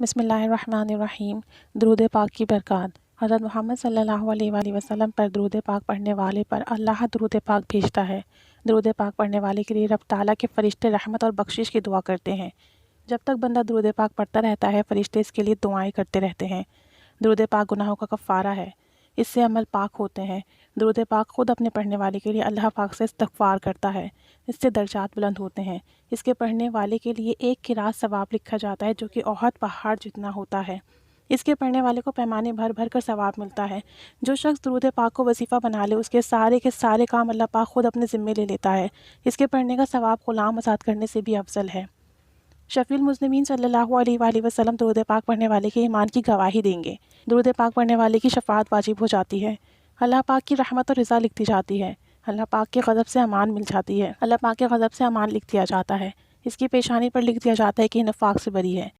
बिस्मिल्लाहिर्रहमानिर्रहीम। दुरूद पाक की बरक़ात। हज़रत मोहम्मद सल्लल्लाहु अलैहि वसल्लम पर दुरूद पाक पढ़ने वाले पर अल्लाह दुरूद पाक भेजता है। दुरूद पाक पढ़ने वाले के लिए रब ताला के फ़रिश्ते रहमत और बख्शिश की दुआ करते हैं। जब तक बंदा दुरूद पाक पढ़ता रहता है, फ़रिश्ते इसके लिए दुआएं करते रहते हैं। दुरूद पाक गुनाहों का कफ़ारा है, इससे अमल पाक होते हैं। दुरूद पाक ख़ुद अपने पढ़ने वाले के लिए अल्लाह पाक से इस्तग़फ़ार करता है, इससे दर्जात बुलंद होते हैं। इसके पढ़ने वाले के लिए एक क़िरात सवाब लिखा जाता है जो कि ओहद पहाड़ जितना होता है। इसके पढ़ने वाले को पैमाने भर भर कर सवाब मिलता है। जो शख्स दुरूद पाक को वजीफ़ा बना ले, उसके सारे के सारे काम अल्लाह पाक ख़ुद अपने ज़िम्मे ले लेता है। इसके पढ़ने का सवाब ग़ुलाम आज़ाद करने से भी अफजल है। शफ़ीउल मुज़निबीन सल्लल्लाहु अलैहि वसल्लम दुरूद पाक पढ़ने वाले के ईमान की गवाही देंगे। दुरूद पाक पढ़ने वाले की शफ़ाअत वाजिब हो जाती है। अल्लाह पाक की रहमत और रिज़ा लिख दी जाती है। अल्लाह पाक के ग़ज़ब से अमान मिल जाती है। अल्लाह पाक के ग़ज़ब से अमान लिख दिया जाता है। इसकी पेशानी पर लिख दिया जाता है कि निफ़ाक़ से बरी है।